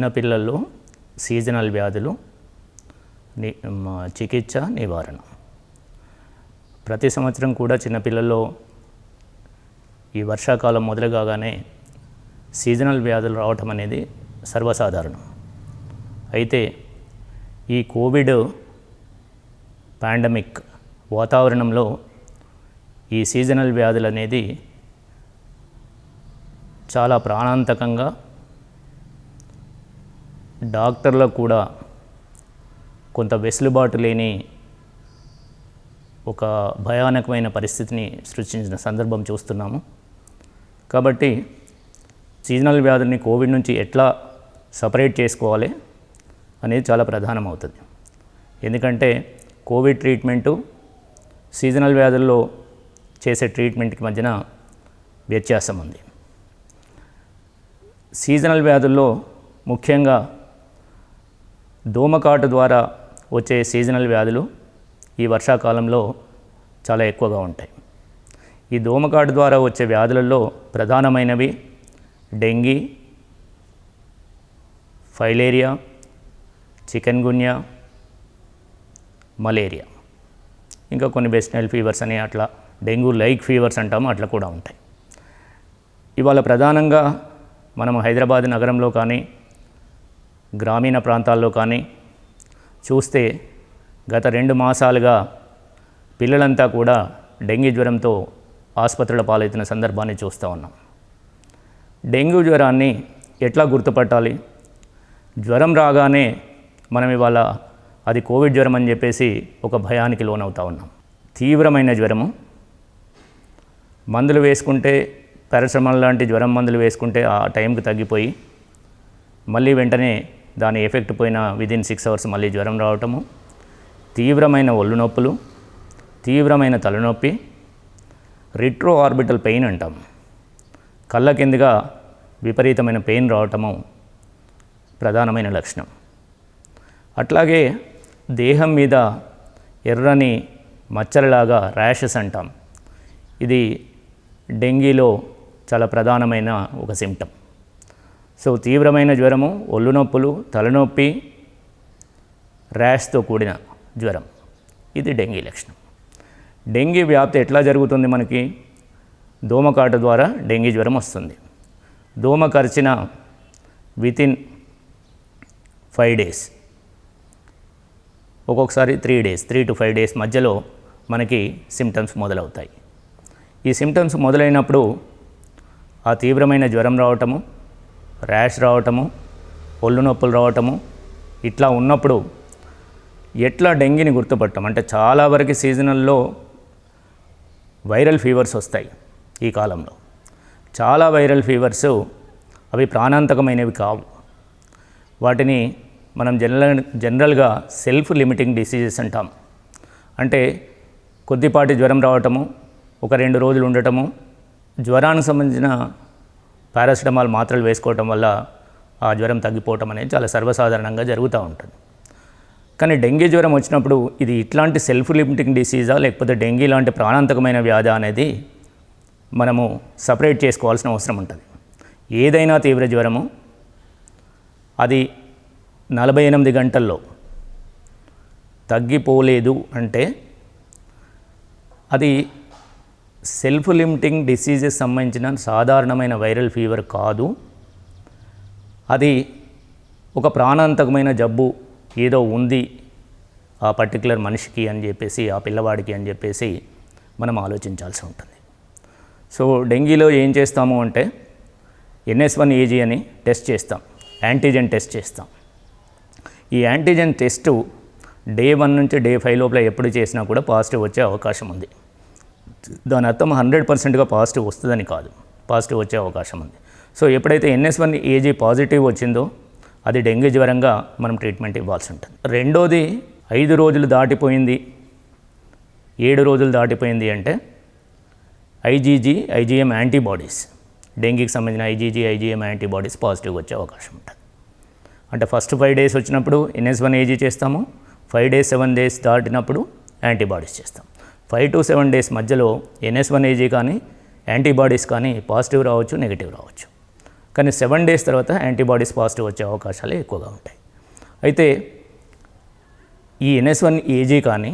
చిన్నపిల్లల్లో సీజనల్ వ్యాధులు చికిత్స నివారణ. ప్రతి సంవత్సరం కూడా చిన్నపిల్లల్లో ఈ వర్షాకాలం మొదలు కాగానే సీజనల్ వ్యాధులు రావటం అనేది సర్వసాధారణం. అయితే ఈ కోవిడ్ పాండమిక్ వాతావరణంలో ఈ సీజనల్ వ్యాధులు అనేది చాలా ప్రాణాంతకంగా, డాక్టర్లకు కూడా కొంత వెసులుబాటు లేని ఒక భయానకమైన పరిస్థితిని సృష్టించిన సందర్భం చూస్తున్నాము. కాబట్టి సీజనల్ వ్యాధుల్ని కోవిడ్ నుంచి ఎట్లా సపరేట్ చేసుకోవాలి అనేది చాలా ప్రధానమవుతుంది. ఎందుకంటే కోవిడ్ ట్రీట్మెంటు సీజనల్ వ్యాధుల్లో చేసే ట్రీట్మెంట్కి మధ్యన వ్యత్యాసం ఉంది. సీజనల్ వ్యాధుల్లో ముఖ్యంగా దోమకాటు ద్వారా వచ్చే సీజనల్ వ్యాధులు ఈ వర్షాకాలంలో చాలా ఎక్కువగా ఉంటాయి. ఈ దోమకాటు ద్వారా వచ్చే వ్యాధులలో ప్రధానమైనవి డెంగీ, ఫైలేరియా, చికెన్గున్యా, మలేరియా, ఇంకా కొన్ని వెస్ట్ నైల్ ఫీవర్స్ అని అట్లా డెంగ్యూ లైక్ ఫీవర్స్ అంటాము, అట్లా కూడా ఉంటాయి. ఇవాళ ప్రధానంగా మనం హైదరాబాద్ నగరంలో కానీ గ్రామీణ ప్రాంతాల్లో కానీ చూస్తే గత 2 మాసాలుగా పిల్లలంతా కూడా డెంగ్యూ జ్వరంతో ఆసుపత్రుల పాలవుతున్న సందర్భాన్ని చూస్తూ ఉన్నాం. డెంగ్యూ జ్వరాన్ని ఎట్లా గుర్తుపట్టాలి? జ్వరం రాగానే మనం ఇవాళ అది కోవిడ్ జ్వరం అని చెప్పేసి ఒక భయానికి లోనవుతూ ఉన్నాం. తీవ్రమైన జ్వరము, మందులు వేసుకుంటే పారాసిటమాల్ లాంటి జ్వరం మందులు వేసుకుంటే ఆ టైంకి తగ్గిపోయి మళ్ళీ వెంటనే దాని ఎఫెక్ట్ పోయిన విదిన్ 6 అవర్స్ మళ్ళీ జ్వరం రావటము, తీవ్రమైన ఒళ్ళు నొప్పులు, తీవ్రమైన తలనొప్పి, రిట్రో ఆర్బిటల్ పెయిన్ అంటాం, కళ్ళ కిందగా విపరీతమైన పెయిన్ రావటము ప్రధానమైన లక్షణం. అట్లాగే దేహం మీద ఎర్రని మచ్చలలాగా ర్యాషెస్ అంటాం. ఇది డెంగీలో చాలా ప్రధానమైన ఒక సిమ్టమ్. సో తీవ్రమైన జ్వరము, ఒళ్ళు నొప్పులు, తలనొప్పి, ర్యాష్తో కూడిన జ్వరం, ఇది డెంగీ లక్షణం. డెంగీ వ్యాప్తి ఎట్లా జరుగుతుంది? మనకి దోమకాటు ద్వారా డెంగీ జ్వరం వస్తుంది. దోమ కరిచిన వితిన్ 5 డేస్, ఒక్కొక్కసారి 3 to 5 డేస్ మధ్యలో మనకి సిమ్టమ్స్ మొదలవుతాయి. ఈ సిమ్టమ్స్ మొదలైనప్పుడు ఆ తీవ్రమైన జ్వరం రావటము, ర్యాష్ రావటము, ఒళ్ళు నొప్పులు రావటము, ఇట్లా ఉన్నప్పుడు ఎట్లా డెంగీని గుర్తుపట్టం అంటే చాలా వరకు సీజనల్లో వైరల్ ఫీవర్స్ వస్తాయి. ఈ కాలంలో చాలా వైరల్ ఫీవర్స్ అవి ప్రాణాంతకమైనవి కావు. వాటిని మనం జనరల్గా సెల్ఫ్ లిమిటింగ్ డిసీజెస్ అంటాం. అంటే కొద్దిపాటి జ్వరం రావటము, ఒక 2 రోజులు ఉండటము, జ్వరానికి సంబంధించిన పారాసిటమాల్ మాత్రలు వేసుకోవటం వల్ల ఆ జ్వరం తగ్గిపోవటం అనేది చాలా సర్వసాధారణంగా జరుగుతూ ఉంటుంది. కానీ డెంగీ జ్వరం వచ్చినప్పుడు ఇది ఇట్లాంటి సెల్ఫ్ లిమిటింగ్ డిసీజా లేకపోతే డెంగీ లాంటి ప్రాణాంతకమైన వ్యాధి అనేది మనము సపరేట్ చేసుకోవాల్సిన అవసరం ఉంటుంది. ఏదైనా తీవ్ర జ్వరము అది 48 గంటల్లో తగ్గిపోలేదు అంటే అది సెల్ఫ్ లిమిటింగ్ డిసీజెస్ సంబంధించిన సాధారణమైన వైరల్ ఫీవర్ కాదు. అది ఒక ప్రాణాంతకమైన జబ్బు ఏదో ఉంది ఆ పర్టికులర్ మనిషికి అని చెప్పేసి, ఆ పిల్లవాడికి అని చెప్పేసి మనం ఆలోచించాల్సి ఉంటుంది. సో డెంగీలో ఏం చేస్తాము అంటే NS1-AG అని టెస్ట్ చేస్తాం, యాంటీజెన్ టెస్ట్ చేస్తాం. ఈ యాంటీజెన్ టెస్టు డే 1 నుంచి డే 5 లోపల ఎప్పుడు చేసినా కూడా పాజిటివ్ వచ్చే అవకాశం ఉంది. దాని అర్థం 100%గా పాజిటివ్ వస్తుందని కాదు, పాజిటివ్ వచ్చే అవకాశం ఉంది. సో ఎప్పుడైతే NS1-AG పాజిటివ్ వచ్చిందో అది డెంగ్యూ జ్వరంగా మనం ట్రీట్మెంట్ ఇవ్వాల్సి ఉంటుంది. రెండోది 5 రోజులు దాటిపోయింది, 7 రోజులు దాటిపోయింది అంటే IgM యాంటీబాడీస్, డెంగీకి సంబంధించిన IgM యాంటీబాడీస్ పాజిటివ్ వచ్చే అవకాశం ఉంటుంది. అంటే ఫస్ట్ 5 డేస్ వచ్చినప్పుడు NS1-AG చేస్తాము, 5 డేస్ 7 డేస్ దాటినప్పుడు యాంటీబాడీస్ చేస్తాం. 5 to 7 డేస్ మధ్యలో NS1-AG కానీ యాంటీబాడీస్ కానీ పాజిటివ్ రావచ్చు, నెగిటివ్ రావచ్చు. కానీ 7 డేస్ తర్వాత యాంటీబాడీస్ పాజిటివ్ వచ్చే అవకాశాలు ఎక్కువగా ఉంటాయి. అయితే ఈ NS1 AG కానీ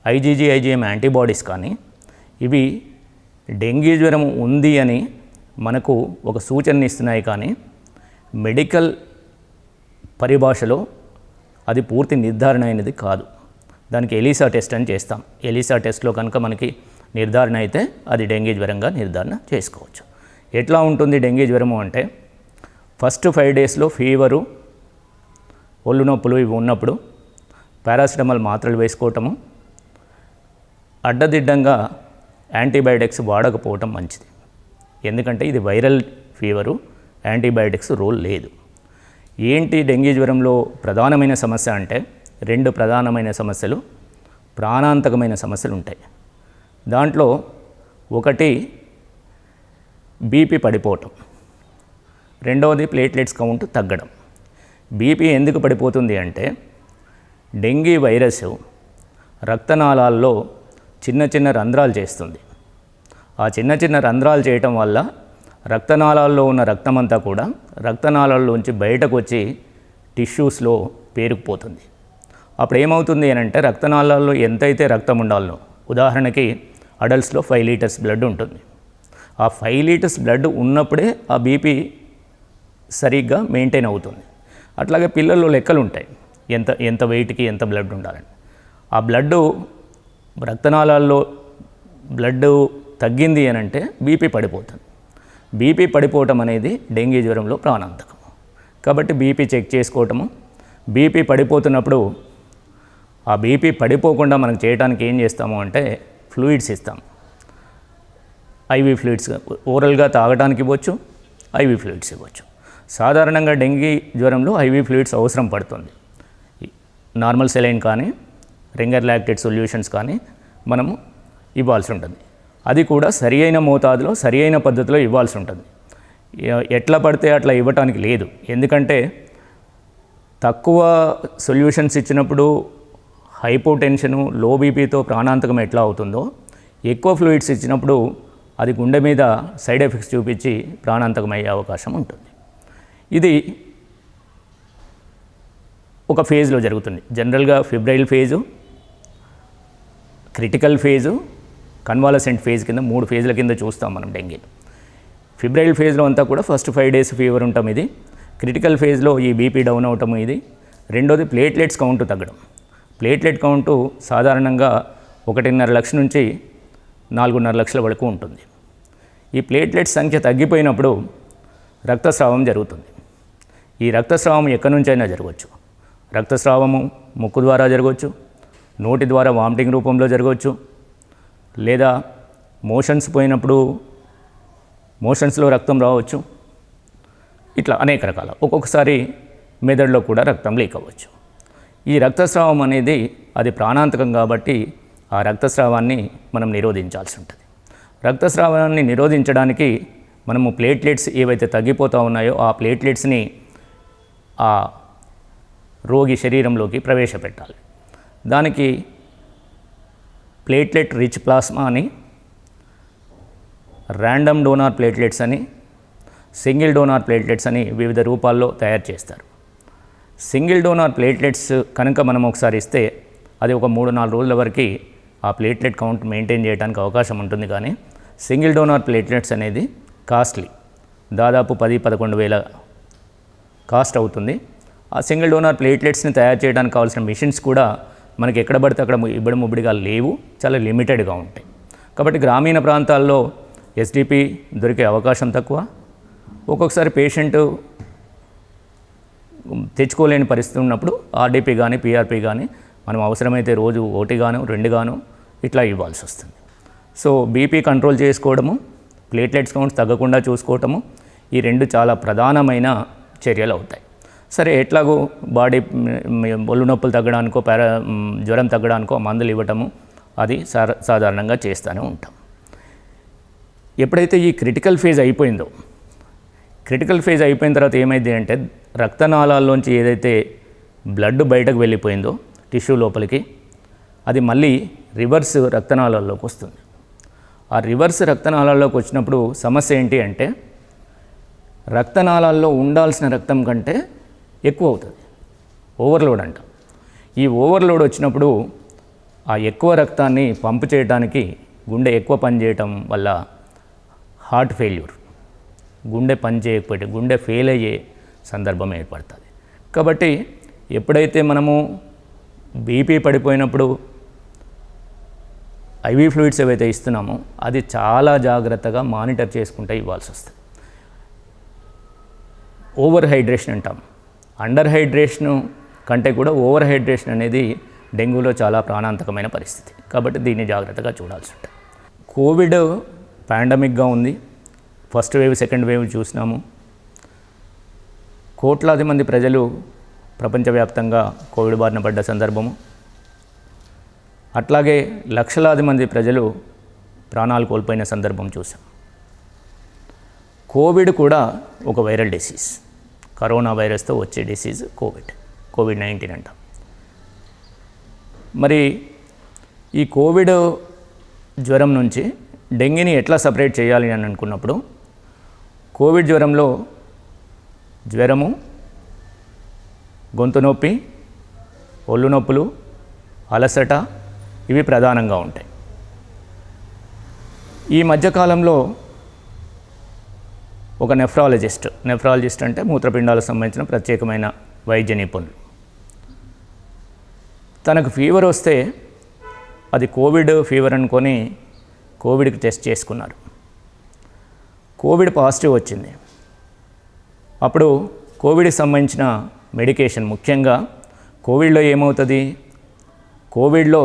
IgG IgM యాంటీబాడీస్ కానీ ఇవి డెంగీ జ్వరం ఉంది అని మనకు ఒక సూచన ఇస్తున్నాయి, కానీ మెడికల్ పరిభాషలో అది పూర్తి నిర్ధారణ అయినది కాదు. దానికి ఎలిసా టెస్ట్ అని చేస్తాం. ఎలిసా టెస్ట్లో కనుక మనకి నిర్ధారణ అయితే అది డెంగీ జ్వరంగా నిర్ధారణ చేసుకోవచ్చు. ఎట్లా ఉంటుంది డెంగీ జ్వరము అంటే, ఫస్ట్ 5 డేస్లో ఫీవరు, ఒళ్ళు నొప్పులు ఇవి ఉన్నప్పుడు పారాసిటమాల్ మాత్రలు వేసుకోవటము, అడ్డదిడ్డంగా యాంటీబయాటిక్స్ వాడకపోవటం మంచిది. ఎందుకంటే ఇది వైరల్ ఫీవరు, యాంటీబయాటిక్స్ రోల్ లేదు. ఏంటి డెంగీ జ్వరంలో ప్రధానమైన సమస్య అంటే 2 ప్రధానమైన సమస్యలు, ప్రాణాంతకమైన సమస్యలు ఉంటాయి. దాంట్లో ఒకటి బీపీ పడిపోవటం, రెండవది ప్లేట్లెట్స్ కౌంట్ తగ్గడం. బీపీ ఎందుకు పడిపోతుంది అంటే, డెంగీ వైరస్ రక్తనాళాల్లో చిన్న చిన్న రంధ్రాలు చేస్తుంది. ఆ చిన్న చిన్న రంధ్రాలు చేయటం వల్ల రక్తనాళాల్లో ఉన్న రక్తమంతా కూడా రక్తనాళాల్లోంచి బయటకు వచ్చి టిష్యూస్లో పేరుకుపోతుంది. అప్పుడు ఏమవుతుంది అని అంటే, రక్తనాళాల్లో ఎంతైతే రక్తం ఉండాలో, ఉదాహరణకి అడల్ట్స్లో 5 లీటర్స్ బ్లడ్ ఉంటుంది. ఆ 5 లీటర్స్ బ్లడ్ ఉన్నప్పుడే ఆ బీపీ సరిగ్గా మెయింటైన్ అవుతుంది. అట్లాగే పిల్లల్లో లెక్కలు ఉంటాయి, ఎంత వెయిట్కి ఎంత బ్లడ్ ఉండాలని. ఆ బ్లడ్ రక్తనాళాల్లో బ్లడ్ తగ్గింది అని అంటే బీపీ పడిపోతుంది. బీపీ పడిపోవటం అనేది డెంగీ జ్వరంలో ప్రాణాంతకం. కాబట్టి బీపీ చెక్ చేసుకోవటము, బీపీ పడిపోతున్నప్పుడు ఆ బీపీ పడిపోకుండా మనం చేయడానికి ఏం చేస్తాము అంటే ఫ్లూయిడ్స్ ఇస్తాం. ఐవీ ఫ్లూయిడ్స్ ఓరల్గా తాగడానికి ఇవ్వచ్చు, ఐవీ ఫ్లూయిడ్స్ ఇవ్వచ్చు. సాధారణంగా డెంగీ జ్వరంలో ఐవీ ఫ్లూయిడ్స్ అవసరం పడుతుంది. నార్మల్ సెలైన్ కానీ రింగర్ లాక్టేట్ సొల్యూషన్స్ కానీ మనము ఇవ్వాల్సి ఉంటుంది. అది కూడా సరి అయిన మోతాదులో, సరి అయిన పద్ధతిలో ఇవ్వాల్సి ఉంటుంది. ఎట్లా పడితే అట్లా ఇవ్వటానికి లేదు. ఎందుకంటే తక్కువ సొల్యూషన్స్ ఇచ్చినప్పుడు హైపోటెన్షను, లో బీపీతో ప్రాణాంతకం ఎట్లా అవుతుందో, ఎక్కువ ఫ్లూయిడ్స్ ఇచ్చినప్పుడు అది గుండె మీద సైడ్ ఎఫెక్ట్స్ చూపించి ప్రాణాంతకం అయ్యే అవకాశం ఉంటుంది. ఇది ఒక ఫేజ్లో జరుగుతుంది. జనరల్గా febrile phase, critical phase, convalescent phase కింద 3 ఫేజ్ల కింద చూస్తాం మనం డెంగీని. ఫిబ్రైల్ ఫేజ్లో అంతా కూడా ఫస్ట్ 5 డేస్ ఫీవర్ ఉండటం ఇది. క్రిటికల్ ఫేజ్లో ఈ బీపీ డౌన్ అవటం ఇది. రెండోది ప్లేట్లెట్స్ కౌంట్ తగ్గడం. ప్లేట్లెట్ కౌంటు సాధారణంగా 1.5 లక్షల నుంచి 4.5 లక్షల వరకు ఉంటుంది. ఈ ప్లేట్లెట్స్ సంఖ్య తగ్గిపోయినప్పుడు రక్తస్రావం జరుగుతుంది. ఈ రక్తస్రావం ఎక్కడి నుంచైనా జరగవచ్చు. రక్తస్రావము ముక్కు ద్వారా జరగవచ్చు, నోటి ద్వారా వామిటింగ్ రూపంలో జరగవచ్చు, లేదా మోషన్స్ పోయినప్పుడు మోషన్స్లో రక్తం రావచ్చు. ఇట్లా అనేక రకాల, ఒక్కొక్కసారి మెదడులో కూడా రక్తం లీక్ అవ్వచ్చు. ఈ రక్తస్రావం అనేది అది ప్రాణాంతకం కాబట్టి ఆ రక్తస్రావాన్ని మనం నిరోధించాల్సి ఉంటుంది. రక్తస్రావాన్ని నిరోధించడానికి మనము ప్లేట్లెట్స్ ఏవైతే తగ్గిపోతూ ఉన్నాయో ఆ ప్లేట్లెట్స్ని ఆ రోగి శరీరంలోకి ప్రవేశపెట్టాలి. దానికి ప్లేట్లెట్ రిచ్ ప్లాస్మా అని, ర్యాండమ్ డోనార్ ప్లేట్లెట్స్ అని, సింగిల్ డోనార్ ప్లేట్లెట్స్ అని వివిధ రూపాల్లో తయారు చేస్తారు. సింగిల్ డోనార్ ప్లేట్లెట్స్ కనుక మనం ఒకసారి ఇస్తే అది ఒక 3-4 రోజుల వరకు ఆ ప్లేట్లెట్ కౌంట్ మెయింటైన్ చేయడానికి అవకాశం ఉంటుంది. కానీ సింగిల్ డోనార్ ప్లేట్లెట్స్ అనేది కాస్ట్లీ, దాదాపు 10-11 వేల కాస్ట్ అవుతుంది. ఆ సింగిల్ డోనార్ ప్లేట్లెట్స్ని తయారు చేయడానికి కావాల్సిన మిషన్స్ కూడా మనకి ఎక్కడ పడితే అక్కడ ఇబ్బడి ముబ్బడిగా లేవు, చాలా లిమిటెడ్గా ఉంటాయి. కాబట్టి గ్రామీణ ప్రాంతాల్లో ఎస్డిపి దొరికే అవకాశం తక్కువ. ఒక్కొక్కసారి పేషెంట్ తెచ్చుకోలేని పరిస్థితి ఉన్నప్పుడు ఆర్డిపి కానీ పిఆర్పి కానీ మనం అవసరమైతే రోజు 1 గాను 2 గాను ఇట్లా ఇవ్వాల్సి వస్తుంది. సో బీపీ కంట్రోల్ చేసుకోవడము, ప్లేట్లెట్స్ కౌంట్స్ తగ్గకుండా చూసుకోవటము, ఈ 2 చాలా ప్రధానమైన చర్యలు అవుతాయి. సరే, ఎట్లాగో బాడీ ఒళ్ళు నొప్పులు తగ్గడానికో జ్వరం తగ్గడానికో మందులు ఇవ్వటము అది సాధారణంగా చేస్తూనే ఉంటాం. ఎప్పుడైతే ఈ క్రిటికల్ ఫేజ్ అయిపోయిందో, క్రిటికల్ ఫేజ్ అయిపోయిన తర్వాత ఏమైంది అంటే రక్తనాళాల్లోంచి ఏదైతే బ్లడ్ బయటకు వెళ్ళిపోయిందో టిష్యూ లోపలికి, అది మళ్ళీ రివర్స్ రక్తనాళాల్లోకి వస్తుంది. ఆ రివర్స్ రక్తనాళాల్లోకి వచ్చినప్పుడు సమస్య ఏంటి అంటే రక్తనాళాల్లో ఉండాల్సిన రక్తం కంటే ఎక్కువ అవుతుంది, ఓవర్లోడ్ అంట. ఈ ఓవర్లోడ్ వచ్చినప్పుడు ఆ ఎక్కువ రక్తాన్ని పంపు చేయడానికి గుండె ఎక్కువ పని చేయటం వల్ల హార్ట్ ఫెయిల్యూర్, గుండె పని చేయకపోతే గుండె ఫెయిల్ అయ్యే సందర్భం ఏర్పడుతుంది. కాబట్టి ఎప్పుడైతే మనము బీపీ పడిపోయినప్పుడు ఐవీ ఫ్లూయిడ్స్ ఏవైతే ఇస్తున్నామో అది చాలా జాగ్రత్తగా మానిటర్ చేసుకుంటూ ఇవ్వాల్సి వస్తుంది. ఓవర్ హైడ్రేషన్ అంటాం. అండర్ హైడ్రేషన్ కంటే కూడా ఓవర్ హైడ్రేషన్ అనేది డెంగ్యూలో చాలా ప్రాణాంతకమైన పరిస్థితి. కాబట్టి దీన్ని జాగ్రత్తగా చూడాల్సి ఉంటుంది. కోవిడ్ పాండమిక్గా ఉంది. ఫస్ట్ వేవ్, సెకండ్ వేవ్ చూసినాము. కోట్లాది మంది ప్రజలు ప్రపంచవ్యాప్తంగా కోవిడ్ బారిన పడ్డ సందర్భము, అట్లాగే లక్షలాది మంది ప్రజలు ప్రాణాలు కోల్పోయిన సందర్భం చూసాం. కోవిడ్ కూడా ఒక వైరల్ డిసీజ్, కరోనా వైరస్తో వచ్చే డిసీజ్ కోవిడ్-19 అంటాం. మరి ఈ కోవిడ్ జ్వరం నుంచి డెంగీని ఎట్లా సపరేట్ చేయాలి అని అనుకున్నప్పుడు, కోవిడ్ జ్వరంలో జ్వరము, గొంతు నొప్పి, ఒళ్ళు నొప్పులు, అలసట ఇవి ప్రధానంగా ఉంటాయి. ఈ మధ్యకాలంలో ఒక నెఫ్రాలజిస్ట్ అంటే మూత్రపిండాలకు సంబంధించిన ప్రత్యేకమైన వైద్య నిపుణులు, తనకు ఫీవర్ వస్తే అది కోవిడ్ ఫీవర్ అనుకొని కోవిడ్కి టెస్ట్ చేసుకున్నారు. కోవిడ్ పాజిటివ్ వచ్చింది. అప్పుడు కోవిడ్కి సంబంధించిన మెడికేషన్, ముఖ్యంగా కోవిడ్లో ఏమవుతుంది, కోవిడ్లో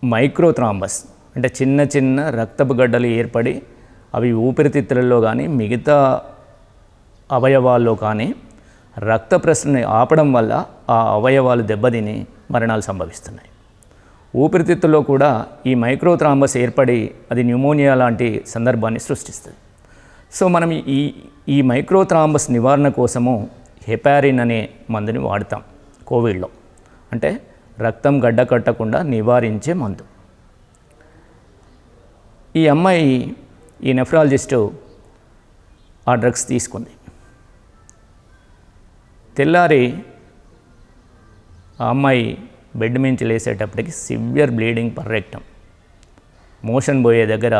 మైక్రోథ్రాంబస్ అంటే చిన్న చిన్న రక్తపు గడ్డలు ఏర్పడి అవి ఊపిరితిత్తులలో కానీ మిగతా అవయవాల్లో కానీ రక్త ప్రసరణని ఆపడం వల్ల ఆ అవయవాలు దెబ్బతిని మరణాలు సంభవిస్తున్నాయి. ఊపిరితిత్తుల్లో కూడా ఈ మైక్రోథ్రాంబస్ ఏర్పడి అది న్యూమోనియా లాంటి సందర్భాన్ని సృష్టిస్తుంది. సో మనం ఈ మైక్రోథ్రాంబస్ నివారణ కోసము హెపారిన్ అనే మందుని వాడతాం కోవిడ్లో. అంటే రక్తం గడ్డ కట్టకుండా నివారించే మందు. ఈ అమ్మాయి, ఈ నెఫ్రాలజిస్టు ఆ డ్రగ్స్ తీసుకుంది. తెల్లారి ఆ అమ్మాయి బెడ్ మించి లేసేటప్పటికి severe bleeding per rectum, motion పోయే దగ్గర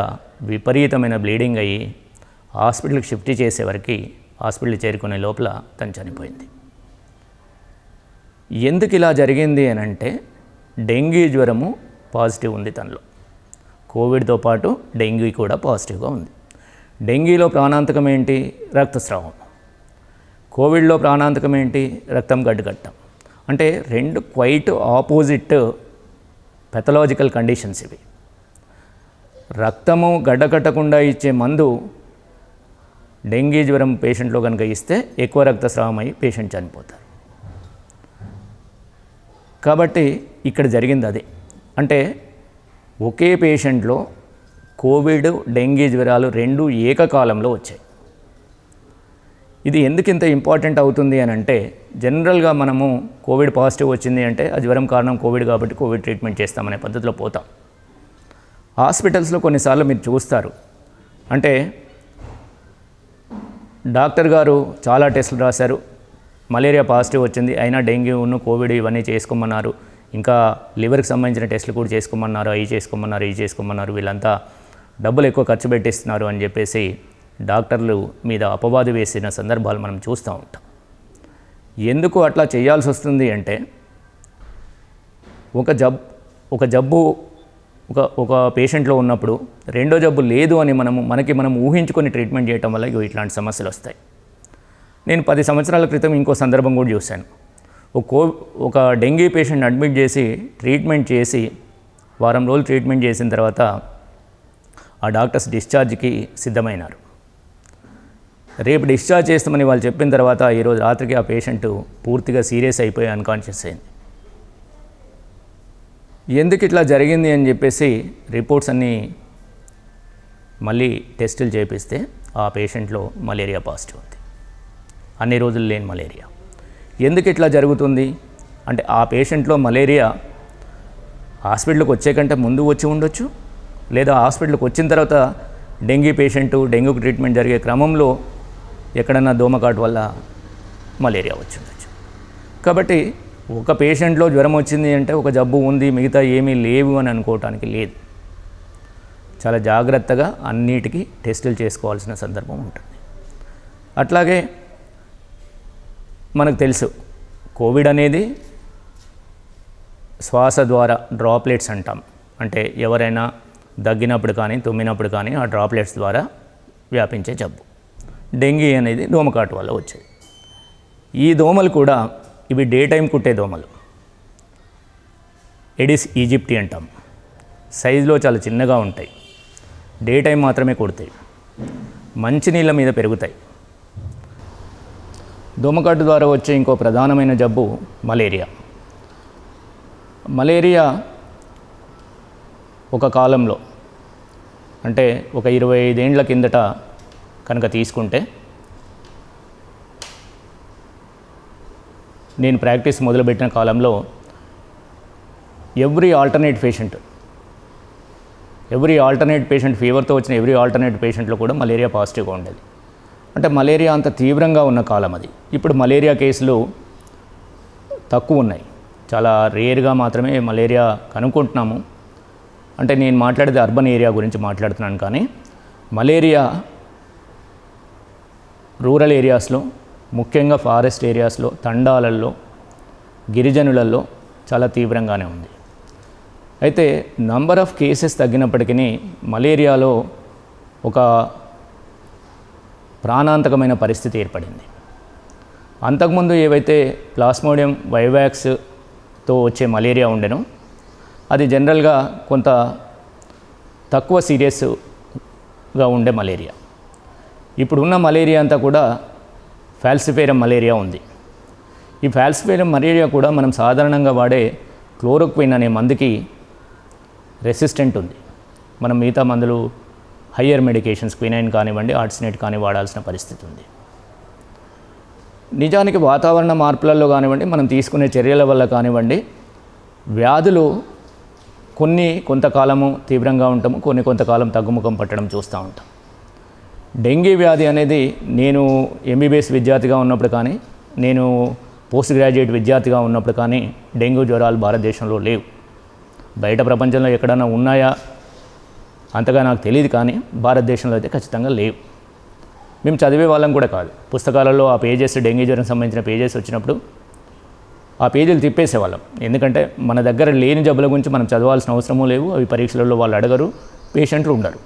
విపరీతమైన బ్లీడింగ్ అయ్యి హాస్పిటల్కి షిఫ్ట్ చేసేవరకు హాస్పిటల్కి చేరుకునే లోపల తను చనిపోయింది. ఎందుకు ఇలా జరిగింది అని అంటే డెంగీ జ్వరము పాజిటివ్ ఉంది తనలో. కోవిడ్తో పాటు డెంగీ కూడా పాజిటివ్గా ఉంది. డెంగీలో ప్రాణాంతకం ఏంటి? రక్తస్రావం. కోవిడ్లో ప్రాణాంతకం ఏంటి? రక్తం గడ్డకట్టం. అంటే రెండు క్వైట్ ఆపోజిట్ పెథలాజికల్ కండిషన్స్ ఇవి. రక్తము గడ్డకట్టకుండా ఇచ్చే మందు డెంగీ జ్వరం పేషెంట్లో కనుక ఇస్తే ఎక్కువ రక్తస్రావం అయ్యి పేషెంట్ చనిపోతారు. కాబట్టి ఇక్కడ జరిగింది అదే. అంటే ఒకే పేషెంట్లో కోవిడ్, డెంగీ జ్వరాలు రెండు ఏకకాలంలో వచ్చాయి. ఇది ఎందుకు ఇంత ఇంపార్టెంట్ అవుతుంది అని అంటే, జనరల్గా మనము కోవిడ్ పాజిటివ్ వచ్చింది అంటే ఆ జ్వరం కారణం కోవిడ్ కాబట్టి కోవిడ్ ట్రీట్మెంట్ చేస్తామనే పద్ధతిలో పోతాం. హాస్పిటల్స్లో కొన్నిసార్లు మీరు చూస్తారు, అంటే డాక్టర్ గారు చాలా టెస్టులు రాశారు, మలేరియా పాజిటివ్ వచ్చింది, అయినా డెంగ్యూ కోవిడ్ ఇవన్నీ చేసుకోమన్నారు, ఇంకా లివర్కి సంబంధించిన టెస్టులు కూడా చేసుకోమన్నారు, అవి చేసుకోమన్నారు, వీళ్ళంతా డబ్బులు ఎక్కువ ఖర్చు పెట్టిస్తున్నారు అని చెప్పేసి డాక్టర్లు మీద అపవాదు వేసిన సందర్భాలు మనం చూస్తూ ఉంటాం. ఎందుకు అట్లా చేయాల్సి వస్తుంది అంటే, ఒక జబ్బు ఒక పేషెంట్లో ఉన్నప్పుడు రెండో జబ్బు లేదు అని మనం ఊహించుకొని ట్రీట్మెంట్ చేయటం వల్ల ఇట్లాంటి సమస్యలు వస్తాయి. నేను 10 సంవత్సరాల క్రితం ఇంకో సందర్భం కూడా చూశాను. ఒక డెంగీ పేషెంట్ అడ్మిట్ చేసి ట్రీట్మెంట్ చేసి వారం రోజులు ట్రీట్మెంట్ చేసిన తర్వాత ఆ డాక్టర్స్ డిశ్చార్జ్కి సిద్ధమైనారు. రేపు డిశ్చార్జ్ చేస్తామని వాళ్ళు చెప్పిన తర్వాత ఈరోజు రాత్రికి ఆ పేషెంట్ పూర్తిగా సీరియస్ అయిపోయి అన్కాన్షియస్ అయింది. ఎందుకు ఇట్లా జరిగింది అని చెప్పేసి రిపోర్ట్స్ అన్నీ మళ్ళీ టెస్టులు చేపిస్తే ఆ పేషెంట్లో మలేరియా పాజిటివ్ ఉంది, అన్ని రోజులు లేని మలేరియా. ఎందుకు ఇట్లా జరుగుతుంది అంటే, ఆ పేషెంట్లో మలేరియా హాస్పిటల్కి వచ్చే కంటే ముందు వచ్చి ఉండొచ్చు, లేదా హాస్పిటల్కి వచ్చిన తర్వాత డెంగీ పేషెంటు డెంగ్యూకి ట్రీట్మెంట్ జరిగే క్రమంలో ఎక్కడన్నా దోమకాటు వల్ల మలేరియా వచ్చి ఉండొచ్చు. కాబట్టి ఒక పేషెంట్లో జ్వరం వచ్చింది అంటే ఒక జబ్బు ఉంది, మిగతా ఏమీ లేవు అని అనుకోవటానికి లేదు. చాలా జాగ్రత్తగా అన్నిటికీ టెస్టులు చేసుకోవాల్సిన సందర్భం ఉంటుంది. అట్లాగే మనకు తెలుసు కోవిడ్ అనేది శ్వాస ద్వారా డ్రాప్లెట్స్ అంటాం. అంటే ఎవరైనా దగ్గినప్పుడు కానీ తుమ్మినప్పుడు కానీ ఆ డ్రాప్లెట్స్ ద్వారా వ్యాపించే జబ్బు. డెంగీ అనేది దోమకాటు వల్ల వచ్చేది. ఈ దోమలు కూడా ఇవి డే టైం కుట్టే దోమలు, ఎడిస్ ఈజిప్టి అంటాం. సైజులో చాలా చిన్నగా ఉంటాయి, డే టైం మాత్రమే కుడతాయి, మంచినీళ్ళ మీద పెరుగుతాయి. దోమకాటు ద్వారా వచ్చే ఇంకో ప్రధానమైన జబ్బు మలేరియా. మలేరియా ఒక కాలంలో అంటే ఒక 25 ఏండ్ల కిందట కనుక తీసుకుంటే, నేను ప్రాక్టీస్ మొదలుపెట్టిన కాలంలో ఎవ్రీ ఆల్టర్నేట్ పేషెంట్ ఫీవర్తో వచ్చిన ఎవ్రీ ఆల్టర్నేట్ పేషెంట్లో కూడా మలేరియా పాజిటివ్గా ఉండేది. అంటే మలేరియా అంత తీవ్రంగా ఉన్న కాలం అది. ఇప్పుడు మలేరియా కేసులు తక్కువ ఉన్నాయి, చాలా రేర్గా మాత్రమే మలేరియా కనుక్కుంటున్నాము. అంటే నేను మాట్లాడేది అర్బన్ ఏరియా గురించి మాట్లాడుతున్నాను, కానీ మలేరియా రూరల్ ఏరియాస్లో, ముఖ్యంగా ఫారెస్ట్ ఏరియాస్లో, తండాలల్లో, గిరిజనులలో చాలా తీవ్రంగానే ఉంది. అయితే నంబర్ ఆఫ్ కేసెస్ తగ్గినప్పటికీ మలేరియాలో ఒక ప్రాణాంతకమైన పరిస్థితి ఏర్పడింది. అంతకుముందు ఏవైతే ప్లాస్మోడియం వైవాక్స్తో వచ్చే మలేరియా ఉండెనో అది జనరల్గా కొంత తక్కువ సీరియస్గా ఉండే మలేరియా. ఇప్పుడున్న మలేరియా అంతా కూడా ఫాల్సిఫేరం మలేరియా ఉంది. ఈ ఫాల్సిఫేరం మలేరియా కూడా మనం సాధారణంగా వాడే క్లోరోక్విన్ అనే మందుకి రెసిస్టెంట్ ఉంది. మనం మిగతా మందులు హయ్యర్ మెడికేషన్స్, క్వినైన్ కానివ్వండి, ఆర్టిసినేట్ కానీ వాడాల్సిన పరిస్థితి ఉంది. నిజానికి వాతావరణ మార్పులలో కానివ్వండి, మనం తీసుకునే చర్యల వల్ల కానివ్వండి, వ్యాధులు కొంతకాలము తీవ్రంగా ఉంటాము, కొంతకాలం తగ్గుముఖం పట్టడం చూస్తూ ఉంటాం. డెంగీ వ్యాధి అనేది నేను ఎంబీబీఎస్ విద్యార్థిగా ఉన్నప్పుడు కానీ, నేను పోస్ట్ గ్రాడ్యుయేట్ విద్యార్థిగా ఉన్నప్పుడు కానీ డెంగ్యూ జ్వరాలు భారతదేశంలో లేవు. బయట ప్రపంచంలో ఎక్కడైనా ఉన్నాయా అంతగా నాకు తెలియదు, కానీ భారతదేశంలో అయితే ఖచ్చితంగా లేవు. మేము చదివే వాళ్ళం కూడా కాదు. పుస్తకాలలో ఆ పేజెస్, డెంగీ జ్వరం సంబంధించిన పేజెస్ వచ్చినప్పుడు ఆ పేజీలు తిప్పేసేవాళ్ళం. ఎందుకంటే మన దగ్గర లేని జబ్బుల గురించి మనం చదవాల్సిన అవసరమూ లేవు, అవి పరీక్షలలో వాళ్ళు అడగరు, పేషెంట్లు ఉండరు.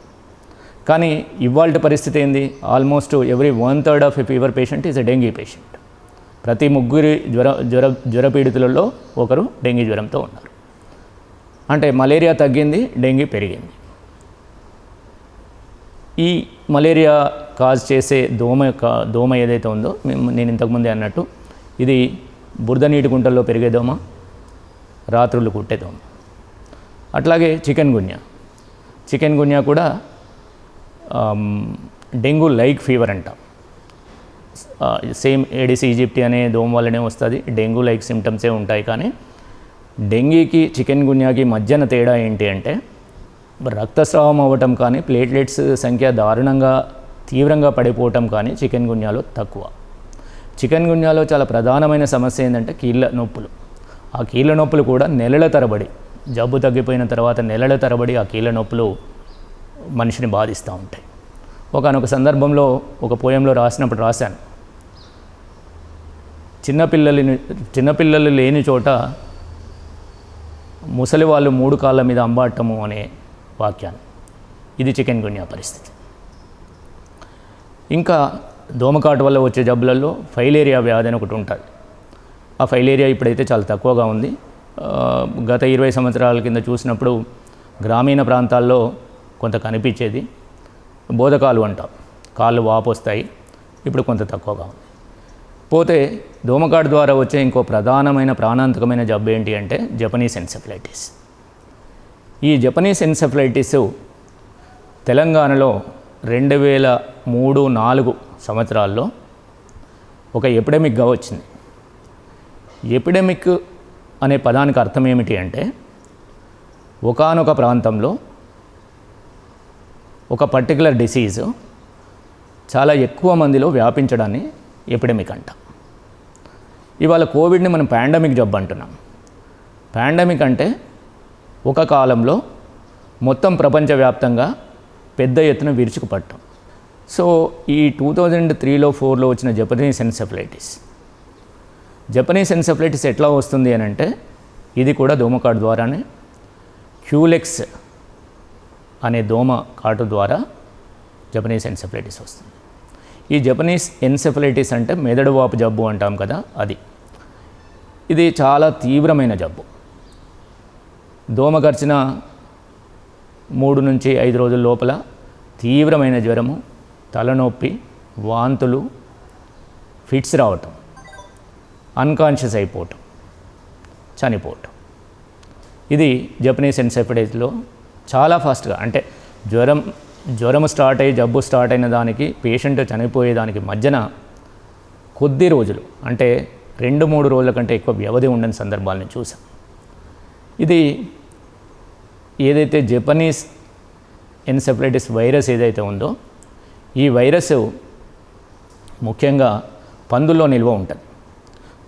కానీ ఇవాళ పరిస్థితి ఏంది? Almost every 1/3 of a fever patient is a dengue patient. ప్రతి 3 జ్వర పీడితులలో ఒకరు డెంగీ జ్వరంతో ఉన్నారు. అంటే మలేరియా తగ్గింది, డెంగీ పెరిగింది. ఈ మలేరియా కాజ్ చేసే దోమ ఏదైతే ఉందో, నేను ఇంతకుముందే అన్నట్టు ఇది బురద నీటి గుంటల్లో పెరిగే దోమ, రాత్రులు కుట్టే దోమ. అట్లాగే చికెన్ గున్యా కూడా డెంగ్యూ లైక్ ఫీవర్ అంటాం. సేమ్ ఏడిస్ ఈజిప్టి అనే దోమ వల్లనే వస్తుంది, డెంగ్యూ లైక్ సిమ్టమ్సే ఉంటాయి. కానీ డెంగీకి చికెన్ గున్యాకి మధ్యన తేడా ఏంటి అంటే, రక్తస్రావం అవ్వటం కానీ, ప్లేట్లెట్స్ సంఖ్య తీవ్రంగా పడిపోవటం కానీ చికెన్ గున్యాలో తక్కువ. చికెన్ గున్యాలో చాలా ప్రధానమైన సమస్య ఏంటంటే కీళ్ళ నొప్పులు. ఆ కీళ్ళ నొప్పులు కూడా నెలల తరబడి, జబ్బు తగ్గిపోయిన తర్వాత నెలల తరబడి ఆ కీళ్ళ నొప్పులు మనిషిని బాధిస్తూ ఉంటాయి. ఒకానొక సందర్భంలో ఒక పోయంలో రాశాను, చిన్నపిల్లలు లేని చోట ముసలి వాళ్ళు 3 కాళ్ళ మీద అంబాటము అనే వాక్యాన్ని. ఇది చికెన్ గున్యా పరిస్థితి. ఇంకా దోమకాటు వల్ల వచ్చే జబ్బులలో ఫైలేరియా వ్యాధి అని ఒకటి ఉంటుంది. ఆ ఫైలేరియా ఇప్పుడైతే చాలా తక్కువగా ఉంది. గత 20 సంవత్సరాల కింద చూసినప్పుడు గ్రామీణ ప్రాంతాల్లో కొంత కనిపించేది. బోధకాలు అంటాం, కాళ్ళు వాపు వస్తాయి, ఇప్పుడు కొంత తక్కువగా ఉంది. పోతే దోమకాటు ద్వారా వచ్చే ఇంకో ప్రధానమైన ప్రాణాంతకమైన జబ్బు ఏంటి అంటే జపనీస్ ఎన్సెఫలైటిస్. ఈ జపనీస్ ఎన్సెఫలైటిస్ తెలంగాణలో 2003-04 సంవత్సరాల్లో ఒక ఎపిడమిక్గా వచ్చింది. ఎపిడమిక్ అనే పదానికి అర్థం ఏమిటి అంటే, ఒకానొక ప్రాంతంలో ఒక పర్టికులర్ డిసీజు చాలా ఎక్కువ మందిలో వ్యాపించడాన్ని ఎపిడమిక్ అంటాం. ఇవాళ కోవిడ్ని మనం పాండమిక్ జబ్బు అంటున్నాం. పాండమిక్ అంటే ఒక కాలంలో మొత్తం ప్రపంచవ్యాప్తంగా పెద్ద ఎత్తున విరుచుకుపడటం. సో ఈ 2003లో 4లో వచ్చిన జపనీస్ ఎన్సెఫలైటిస్ ఎట్లా వస్తుంది అని అంటే ఇది కూడా దోమకాటు ద్వారానే, క్యూలెక్స్ అనే దోమ కాటు ద్వారా జపనీస్ ఎన్సెఫలైటిస్ వస్తుంది. ఈ జపనీస్ ఎన్సెఫలైటిస్ అంటే మెదడు వాపు జబ్బు అంటాం కదా, ఇది చాలా తీవ్రమైన జబ్బు. దోమ కరిచిన 3 నుంచి 5 రోజుల లోపల తీవ్రమైన జ్వరము, తలనొప్పి, వాంతులు, ఫిట్స్ రావటం, అన్కాన్షియస్ అయిపోవటం, చనిపోవటం. ఇది జపనీస్ ఎన్సెఫలైటిస్లో చాలా ఫాస్ట్గా, అంటే జ్వరం స్టార్ట్ అయ్యి జబ్బు స్టార్ట్ అయిన దానికి పేషెంట్ చనిపోయేదానికి మధ్యన కొద్ది రోజులు, అంటే 2-3 రోజుల కంటే ఎక్కువ వ్యవధి ఉండని సందర్భాలను చూసాం. ఇది ఏదైతే జపనీస్ ఎన్సెఫలైటిస్ వైరస్ ఏదైతే ఉందో ఈ వైరస్ ముఖ్యంగా పందుల్లో నిల్వ ఉంటుంది.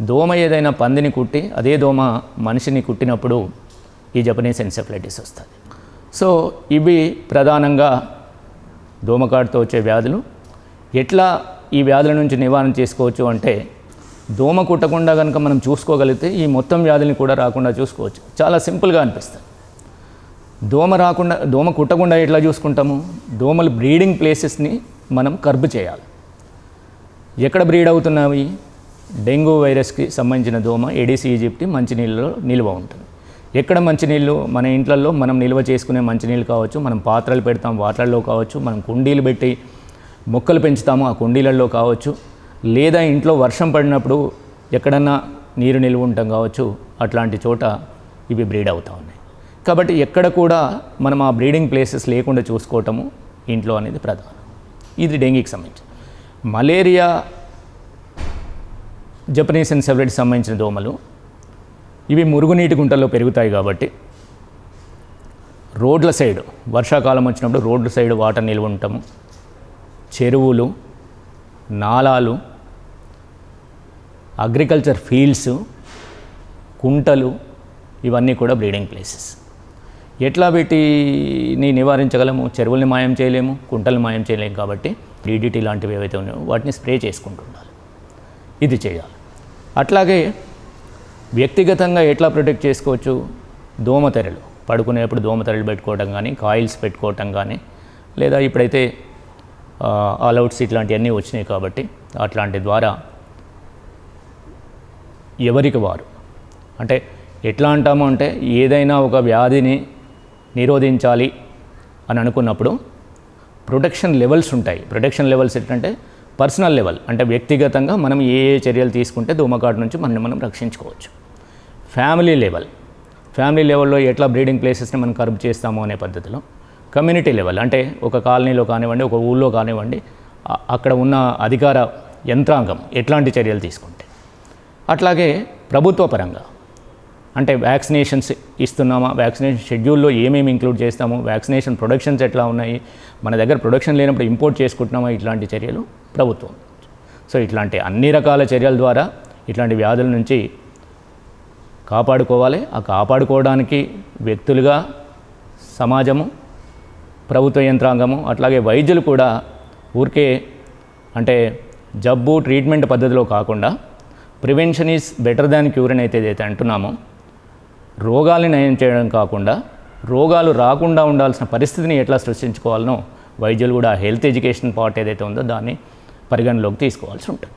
దోమ ఏదైనా పందిని కుట్టి అదే దోమ మనిషిని కుట్టినప్పుడు ఈ జపనీస్ ఎన్సెఫలైటిస్ వస్తుంది. సో ఇవి ప్రధానంగా దోమకాటుతో వచ్చే వ్యాధులు. ఎట్లా ఈ వ్యాధుల నుంచి నివారణ చేసుకోవచ్చు అంటే దోమ కుట్టకుండా కనుక మనం చూసుకోగలిగితే ఈ మొత్తం వ్యాధుల్ని కూడా రాకుండా చూసుకోవచ్చు. చాలా సింపుల్గా అనిపిస్తుంది. దోమ కుట్టకుండా ఎట్లా చూసుకుంటాము? దోమలు బ్రీడింగ్ ప్లేసెస్ని మనం కర్బ్ చేయాలి. ఎక్కడ బ్రీడ్ అవుతున్నవి? డెంగ్యూ వైరస్కి సంబంధించిన దోమ ఏడీసీ ఈజిప్టి మంచినీళ్ళలో నిల్వ ఉంటుంది. ఎక్కడ మంచినీళ్ళు? మన ఇంట్లలో మనం నిల్వ చేసుకునే మంచినీళ్ళు కావచ్చు, మనం పాత్రలు పెడతాం వాటిల్లో కావచ్చు, మనం కుండీలు పెట్టి మొక్కలు పెంచుతాము ఆ కుండీలలో కావచ్చు, లేదా ఇంట్లో వర్షం పడినప్పుడు ఎక్కడన్నా నీరు నిల్వ ఉంటాం కావచ్చు, అట్లాంటి చోట ఇవి బ్రీడ్ అవుతూ ఉన్నాయి. కాబట్టి ఎక్కడ కూడా మనం ఆ బ్రీడింగ్ ప్లేసెస్ లేకుండా చూసుకోవటము ఇంట్లో అనేది ప్రధానం. ఇది డెంగీకి సంబంధించి. మలేరియా, జపనీస్ ఎన్సెఫలైటిస్ సంబంధించిన దోమలు ఇవి మురుగునీటి గుంటల్లో పెరుగుతాయి కాబట్టి రోడ్ల సైడ్ వర్షాకాలం వచ్చినప్పుడు రోడ్ల సైడ్ వాటర్ నిల్వ ఉండటము, చెరువులు, నాలాలు, అగ్రికల్చర్ ఫీల్డ్స్, కుంటలు ఇవన్నీ కూడా బ్రీడింగ్ ప్లేసెస్. ఎట్లా వీటిని నివారించగలము? చెరువుల్ని మాయం చేయలేము, కుంటల్ని మాయం చేయలేము. కాబట్టి DDT లాంటివి ఏవైతే ఉన్నాయో వాటిని స్ప్రే చేసుకుంటూ ఉండాలి. ఇది చేయాలి. అట్లాగే వ్యక్తిగతంగా ఎట్లా ప్రొటెక్ట్ చేసుకోవచ్చు? దోమతెరలు, పడుకునేప్పుడు దోమతెరలు పెట్టుకోవడం కానీ, కాయిల్స్ పెట్టుకోవటం కానీ, లేదా ఇప్పుడైతే ఆల్అవుట్స్ ఇట్లాంటివన్నీ వచ్చినాయి కాబట్టి అట్లాంటి ద్వారా ఎవరికి వారు, అంటే ఎట్లా అంటాము అంటే ఏదైనా ఒక వ్యాధిని నిరోధించాలి అని అనుకున్నప్పుడు ప్రొటెక్షన్ లెవెల్స్ ఉంటాయి. ప్రొటెక్షన్ లెవెల్స్ ఏంటంటే పర్సనల్ లెవెల్, అంటే వ్యక్తిగతంగా మనం ఏ చర్యలు తీసుకుంటే దోమకాటు నుంచి మనం రక్షించుకోవచ్చు. ఫ్యామిలీ లెవెల్లో ఎట్లా బ్రీడింగ్ ప్లేసెస్ని మనం కర్బ్ చేస్తామో అనే పద్ధతిలో. కమ్యూనిటీ లెవెల్, అంటే ఒక కాలనీలో కానివ్వండి, ఒక ఊళ్ళో కానివ్వండి, అక్కడ ఉన్న అధికార యంత్రాంగం ఎట్లాంటి చర్యలు తీసుకుంటే. అట్లాగే ప్రభుత్వ పరంగా, అంటే వ్యాక్సినేషన్స్ ఇస్తున్నామా, వ్యాక్సినేషన్ షెడ్యూల్లో ఏమేమి ఇంక్లూడ్ చేస్తాము, వ్యాక్సినేషన్ ప్రొడక్షన్స్ ఎట్లా ఉన్నాయి, మన దగ్గర ప్రొడక్షన్ లేనప్పుడు ఇంపోర్ట్ చేసుకుంటున్నామా, ఇట్లాంటి చర్యలు ప్రభుత్వం. సో ఇట్లాంటి అన్ని రకాల చర్యల ద్వారా ఇట్లాంటి వ్యాధుల నుంచి కాపాడుకోవాలి. ఆ కాపాడుకోవడానికి వ్యక్తులుగా సమాజము, ప్రభుత్వ యంత్రాంగము, అట్లాగే వైద్యులు కూడా ఊరికే అంటే జబ్బు ట్రీట్మెంట్ పద్ధతిలో కాకుండా prevention is better than cure అని ఏదైతే అంటున్నామో, రోగాల్ని నయం చేయడం కాకుండా రోగాలు రాకుండా ఉండాల్సిన పరిస్థితిని ఎట్లా సృష్టించుకోవాలనో వైద్యులు కూడా హెల్త్ ఎడ్యుకేషన్ పార్ట్ ఏదైతే ఉందో దాన్ని పరిగణలోకి తీసుకోవాల్సి ఉంటుంది.